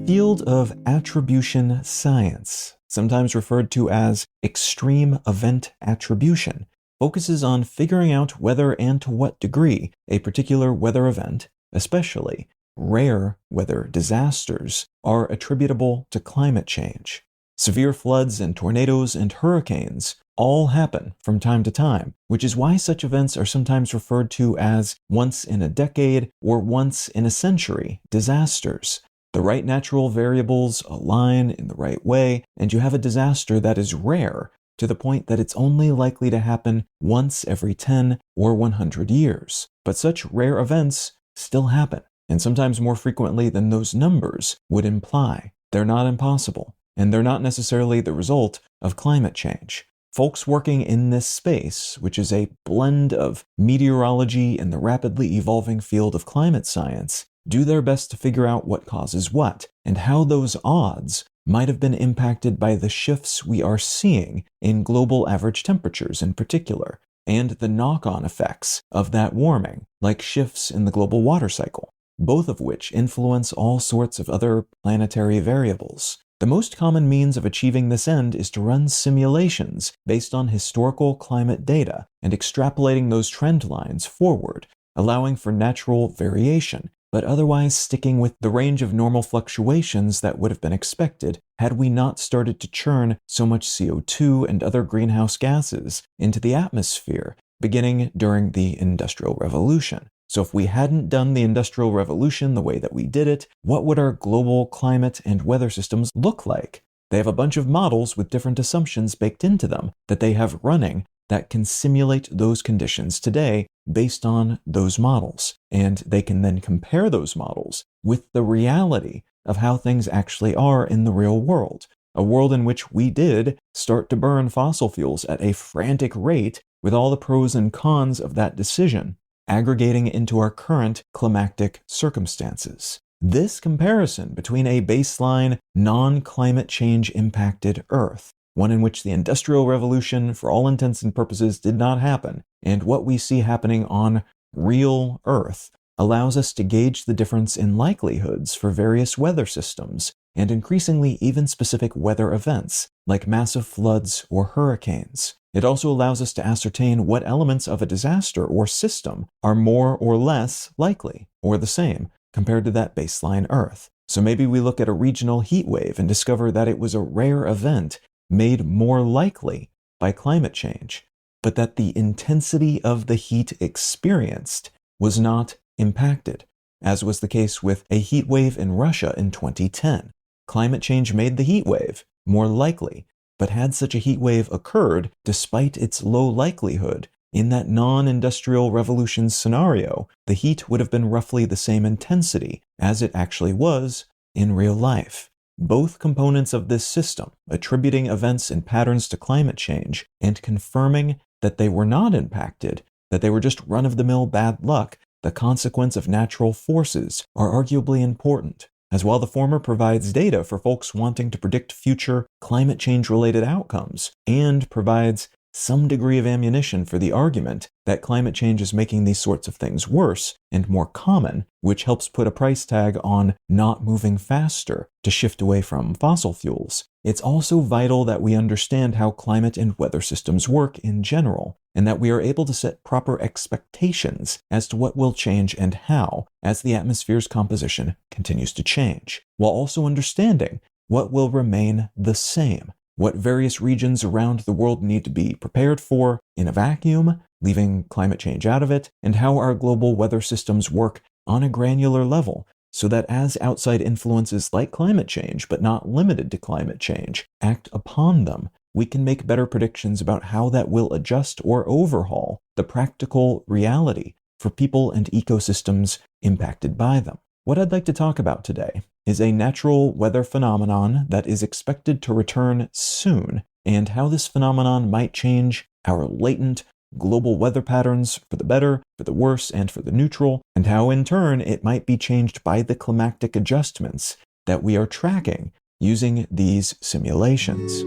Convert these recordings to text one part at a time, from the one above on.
field of attribution science, sometimes referred to as extreme event attribution, focuses on figuring out whether and to what degree a particular weather event, especially rare weather disasters, are attributable to climate change. Severe floods and tornadoes and hurricanes all happen from time to time, which is why such events are sometimes referred to as once-in-a-decade or once-in-a-century disasters. The right natural variables align in the right way, and you have a disaster that is rare, to the point that it's only likely to happen once every 10 or 100 years. But such rare events still happen, and sometimes more frequently than those numbers would imply. They're not impossible, and they're not necessarily the result of climate change. Folks working in this space, which is a blend of meteorology and the rapidly evolving field of climate science, do their best to figure out what causes what, and how those odds might have been impacted by the shifts we are seeing in global average temperatures in particular, and the knock-on effects of that warming, like shifts in the global water cycle, both of which influence all sorts of other planetary variables. The most common means of achieving this end is to run simulations based on historical climate data and extrapolating those trend lines forward, allowing for natural variation, but otherwise sticking with the range of normal fluctuations that would have been expected had we not started to churn so much CO2 and other greenhouse gases into the atmosphere, beginning during the Industrial Revolution. So if we hadn't done the Industrial Revolution the way that we did it, what would our global climate and weather systems look like? They have a bunch of models with different assumptions baked into them that they have running that can simulate those conditions today based on those models. And they can then compare those models with the reality of how things actually are in the real world. A world in which we did start to burn fossil fuels at a frantic rate, with all the pros and cons of that decision aggregating into our current climactic circumstances. This comparison between a baseline, non-climate change impacted Earth, one in which the Industrial Revolution, for all intents and purposes, did not happen, and what we see happening on real Earth, allows us to gauge the difference in likelihoods for various weather systems, and increasingly even specific weather events, like massive floods or hurricanes. It also allows us to ascertain what elements of a disaster or system are more or less likely, or the same, compared to that baseline Earth. So maybe we look at a regional heat wave and discover that it was a rare event made more likely by climate change, but that the intensity of the heat experienced was not impacted, as was the case with a heat wave in Russia in 2010. Climate change made the heat wave more likely, but had such a heat wave occurred despite its low likelihood, in that non-industrial revolution scenario, the heat would have been roughly the same intensity as it actually was in real life. Both components of this system, attributing events and patterns to climate change and confirming that they were not impacted, that they were just run-of-the-mill bad luck, the consequence of natural forces, are arguably important, as while the former provides data for folks wanting to predict future climate change-related outcomes, and provides some degree of ammunition for the argument that climate change is making these sorts of things worse and more common, which helps put a price tag on not moving faster to shift away from fossil fuels. It's also vital that we understand how climate and weather systems work in general, and that we are able to set proper expectations as to what will change and how as the atmosphere's composition continues to change, while also understanding what will remain the same, what various regions around the world need to be prepared for in a vacuum, leaving climate change out of it, and how our global weather systems work on a granular level, so that as outside influences like climate change, but not limited to climate change, act upon them, we can make better predictions about how that will adjust or overhaul the practical reality for people and ecosystems impacted by them. What I'd like to talk about today is a natural weather phenomenon that is expected to return soon, and how this phenomenon might change our latent global weather patterns for the better, for the worse, and for the neutral, and how in turn it might be changed by the climactic adjustments that we are tracking using these simulations.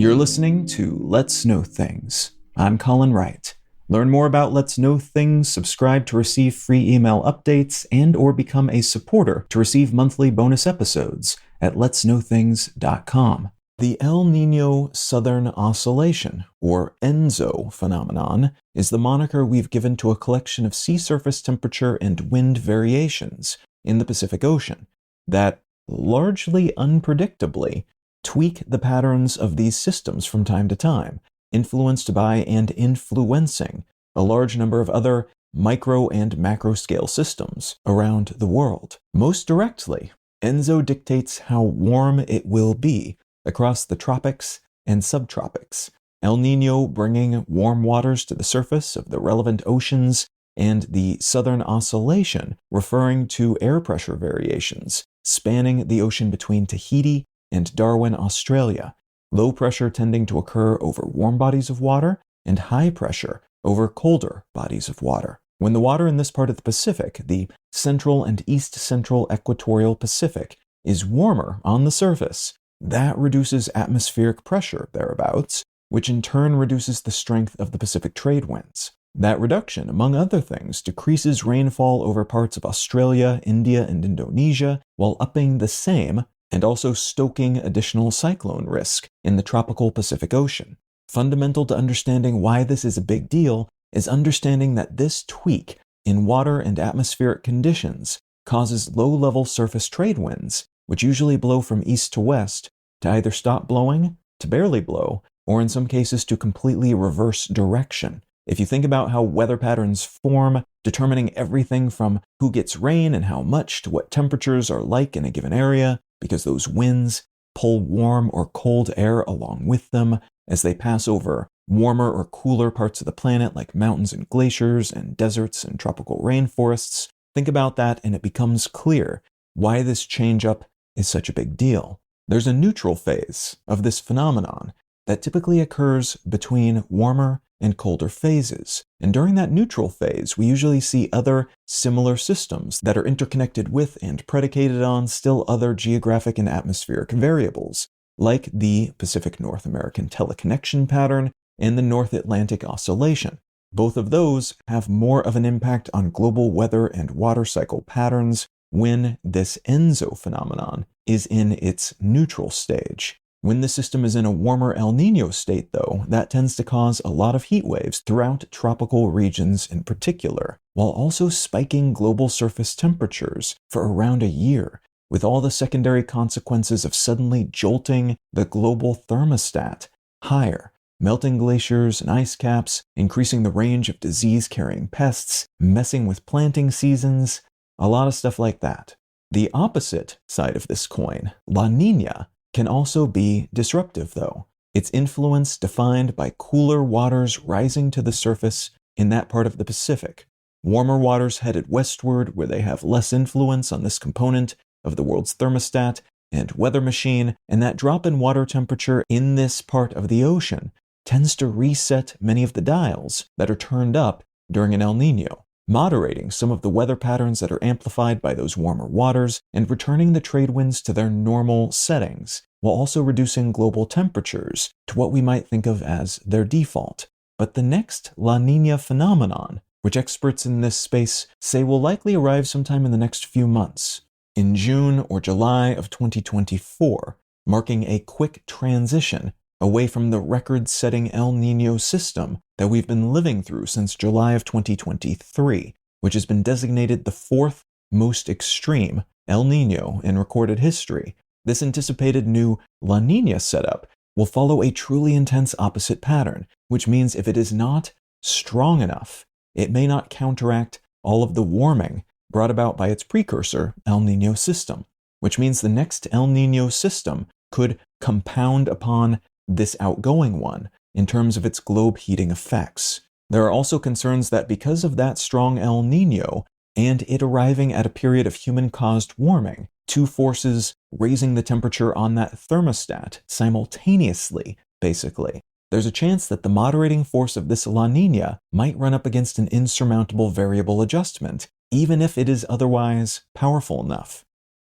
You're listening to Let's Know Things. I'm Colin Wright. Learn more about Let's Know Things, subscribe to receive free email updates, and or become a supporter to receive monthly bonus episodes at letsknowthings.com. The El Niño Southern Oscillation, or ENSO phenomenon, is the moniker we've given to a collection of sea surface temperature and wind variations in the Pacific Ocean that, largely unpredictably, tweak the patterns of these systems from time to time, influenced by and influencing a large number of other micro and macro scale systems around the world. Most directly, ENSO dictates how warm it will be across the tropics and subtropics, El Niño bringing warm waters to the surface of the relevant oceans, and the Southern Oscillation referring to air pressure variations spanning the ocean between Tahiti and Darwin, Australia, low pressure tending to occur over warm bodies of water and high pressure over colder bodies of water. When the water in this part of the Pacific, the central and east-central equatorial Pacific, is warmer on the surface, that reduces atmospheric pressure thereabouts, which in turn reduces the strength of the Pacific trade winds. That reduction, among other things, decreases rainfall over parts of Australia, India, and Indonesia, while upping the same and also stoking additional cyclone risk in the tropical Pacific Ocean. Fundamental to understanding why this is a big deal is understanding that this tweak in water and atmospheric conditions causes low-level surface trade winds, which usually blow from east to west, to either stop blowing, to barely blow, or in some cases to completely reverse direction. If you think about how weather patterns form, determining everything from who gets rain and how much to what temperatures are like in a given area, because those winds pull warm or cold air along with them as they pass over warmer or cooler parts of the planet like mountains and glaciers and deserts and tropical rainforests, think about that and it becomes clear why this change-up is such a big deal. There's a neutral phase of this phenomenon that typically occurs between warmer and colder phases. And during that neutral phase, we usually see other similar systems that are interconnected with and predicated on still other geographic and atmospheric variables, like the Pacific North American teleconnection pattern and the North Atlantic Oscillation. Both of those have more of an impact on global weather and water cycle patterns when this ENSO phenomenon is in its neutral stage. When the system is in a warmer El Niño state, though, that tends to cause a lot of heat waves throughout tropical regions in particular, while also spiking global surface temperatures for around a year, with all the secondary consequences of suddenly jolting the global thermostat higher, melting glaciers and ice caps, increasing the range of disease-carrying pests, messing with planting seasons, a lot of stuff like that. The opposite side of this coin, La Niña, can also be disruptive, though. Its influence defined by cooler waters rising to the surface in that part of the Pacific. Warmer waters headed westward, where they have less influence on this component of the world's thermostat and weather machine, and that drop in water temperature in this part of the ocean tends to reset many of the dials that are turned up during an El Niño, moderating some of the weather patterns that are amplified by those warmer waters and returning the trade winds to their normal settings, while also reducing global temperatures to what we might think of as their default. But the next La Niña phenomenon, which experts in this space say will likely arrive sometime in the next few months, in June or July of 2024, marking a quick transition away from the record-setting El Niño system that we've been living through since July of 2023, which has been designated the fourth most extreme El Niño in recorded history. This anticipated new La Niña setup will follow a truly intense opposite pattern, which means if it is not strong enough, it may not counteract all of the warming brought about by its precursor, El Niño system, which means the next El Niño system could compound upon this outgoing one in terms of its globe heating effects. There are also concerns that because of that strong El Niño and it arriving at a period of human-caused warming, two forces raising the temperature on that thermostat simultaneously, basically, there's a chance that the moderating force of this La Niña might run up against an insurmountable variable adjustment, even if it is otherwise powerful enough.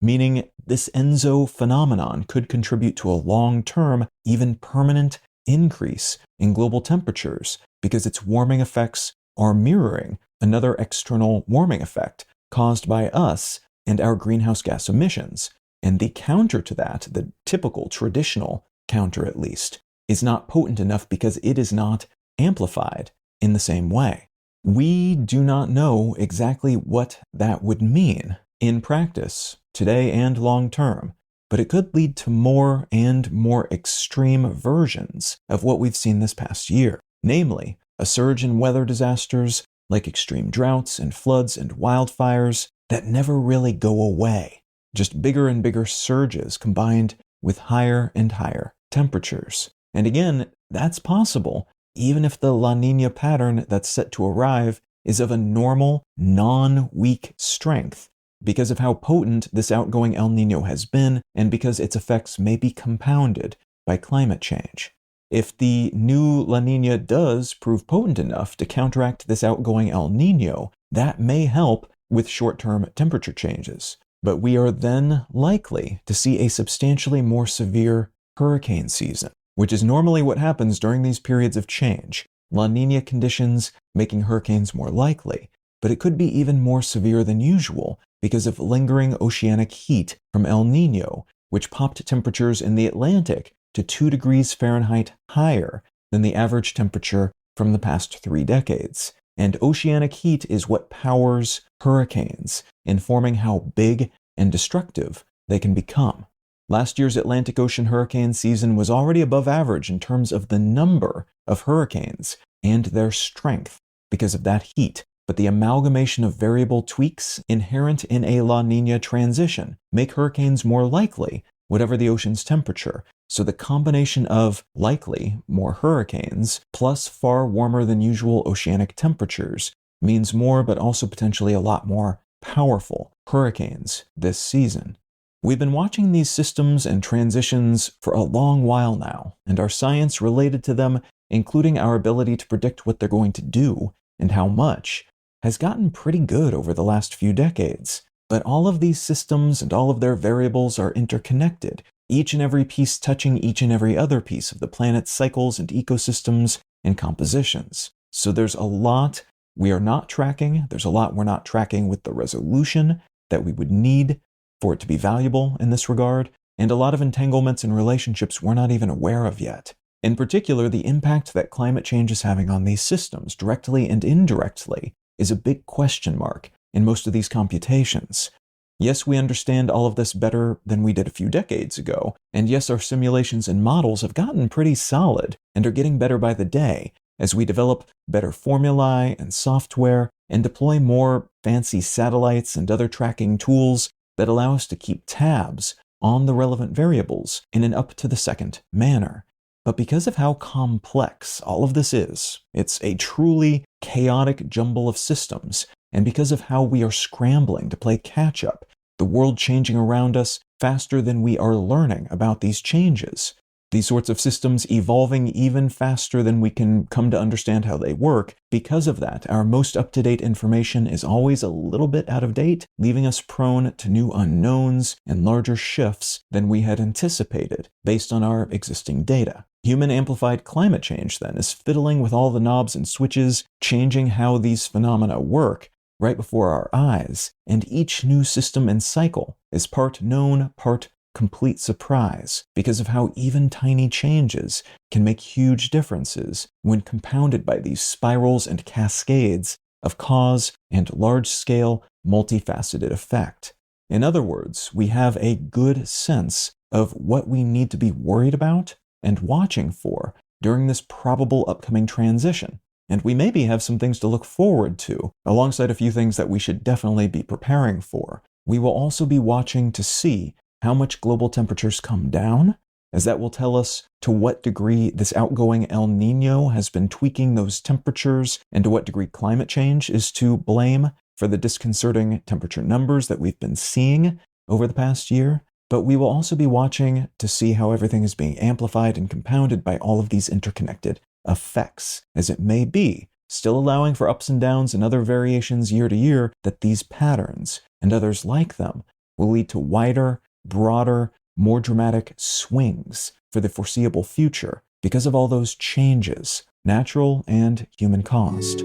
Meaning this ENSO phenomenon could contribute to a long-term, even permanent increase in global temperatures because its warming effects are mirroring another external warming effect caused by us and our greenhouse gas emissions. And the counter to that, the typical, traditional counter at least, is not potent enough because it is not amplified in the same way. We do not know exactly what that would mean in practice, today and long term, but it could lead to more and more extreme versions of what we've seen this past year, namely a surge in weather disasters like extreme droughts and floods and wildfires that never really go away, just bigger and bigger surges combined with higher and higher temperatures. And again, that's possible even if the La Niña pattern that's set to arrive is of a normal, non-weak strength, because of how potent this outgoing El Niño has been, and because its effects may be compounded by climate change. If the new La Niña does prove potent enough to counteract this outgoing El Niño, that may help with short-term temperature changes. But we are then likely to see a substantially more severe hurricane season, which is normally what happens during these periods of change. La Niña conditions making hurricanes more likely, but it could be even more severe than usual because of lingering oceanic heat from El Niño, which popped temperatures in the Atlantic to 2 degrees Fahrenheit higher than the average temperature from the past 3 decades. And oceanic heat is what powers hurricanes, informing how big and destructive they can become. Last year's Atlantic Ocean hurricane season was already above average in terms of the number of hurricanes and their strength because of that heat. But the amalgamation of variable tweaks inherent in a La Niña transition make hurricanes more likely, whatever the ocean's temperature. So the combination of likely more hurricanes plus far warmer than usual oceanic temperatures means more, but also potentially a lot more powerful hurricanes this season. We've been watching these systems and transitions for a long while now, and our science related to them, including our ability to predict what they're going to do and how much, has gotten pretty good over the last few decades. But all of these systems and all of their variables are interconnected, each and every piece touching each and every other piece of the planet's cycles and ecosystems and compositions. So there's a lot we are not tracking, there's a lot we're not tracking with the resolution that we would need for it to be valuable in this regard, and a lot of entanglements and relationships we're not even aware of yet. In particular, the impact that climate change is having on these systems, directly and indirectly, is a big question mark in most of these computations. Yes, we understand all of this better than we did a few decades ago, and yes, our simulations and models have gotten pretty solid and are getting better by the day as we develop better formulae and software and deploy more fancy satellites and other tracking tools that allow us to keep tabs on the relevant variables in an up-to-the-second manner. But because of how complex all of this is, it's a truly chaotic jumble of systems, and because of how we are scrambling to play catch-up, the world changing around us faster than we are learning about these changes, these sorts of systems evolving even faster than we can come to understand how they work. Because of that, our most up-to-date information is always a little bit out of date, leaving us prone to new unknowns and larger shifts than we had anticipated based on our existing data. Human-amplified climate change, then, is fiddling with all the knobs and switches, changing how these phenomena work right before our eyes, and each new system and cycle is part known, part complete surprise because of how even tiny changes can make huge differences when compounded by these spirals and cascades of cause and large-scale, multifaceted effect. In other words, we have a good sense of what we need to be worried about and watching for during this probable upcoming transition. And we maybe have some things to look forward to, alongside a few things that we should definitely be preparing for. We will also be watching to see how much global temperatures come down, as that will tell us to what degree this outgoing El Niño has been tweaking those temperatures, and to what degree climate change is to blame for the disconcerting temperature numbers that we've been seeing over the past year. But we will also be watching to see how everything is being amplified and compounded by all of these interconnected effects, as it may be, still allowing for ups and downs and other variations year to year, that these patterns, and others like them, will lead to wider, broader, more dramatic swings for the foreseeable future because of all those changes natural and human caused.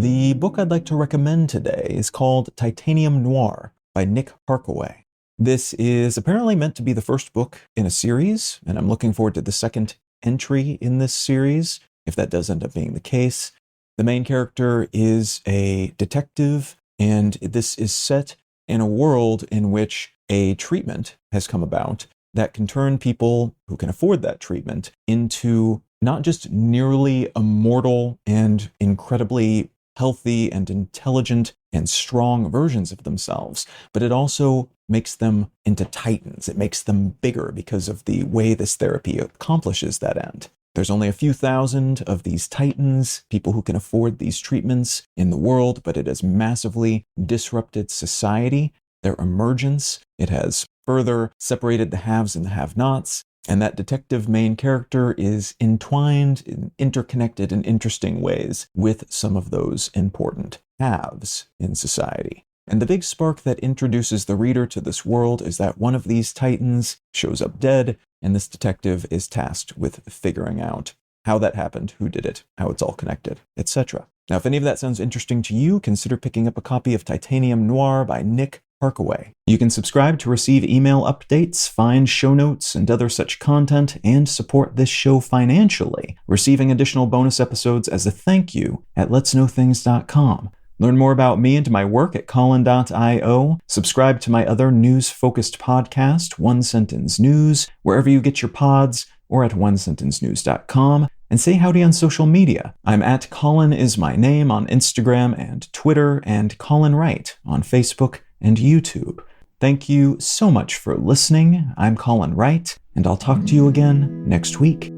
The book I'd like to recommend today is called Titanium Noir by Nick Harkaway. This is apparently meant to be the first book in a series, and I'm looking forward to the second entry in this series, if that does end up being the case. The main character is a detective, and this is set in a world in which a treatment has come about that can turn people who can afford that treatment into not just nearly immortal and incredibly healthy and intelligent and strong versions of themselves, but it also makes them into titans. It makes them bigger because of the way this therapy accomplishes that end. There's only a few thousand of these titans, people who can afford these treatments in the world, but it has massively disrupted society, their emergence. It has further separated the haves and the have-nots. And that detective main character is entwined, interconnected in interesting ways with some of those important haves in society. And the big spark that introduces the reader to this world is that one of these titans shows up dead, and this detective is tasked with figuring out how that happened, who did it, how it's all connected, etc. Now, if any of that sounds interesting to you, consider picking up a copy of Titanium Noir by Nick Harkaway. You can subscribe to receive email updates, find show notes, and other such content, and support this show financially, receiving additional bonus episodes as a thank you at letsknowthings.com. Learn more about me and my work at Colin.io. Subscribe to my other news-focused podcast, One Sentence News, wherever you get your pods, or at onesentencenews.com. And say howdy on social media. I'm at Colin is my name on Instagram and Twitter, and Colin Wright on Facebook and YouTube. Thank you so much for listening. I'm Colin Wright, and I'll talk to you again next week.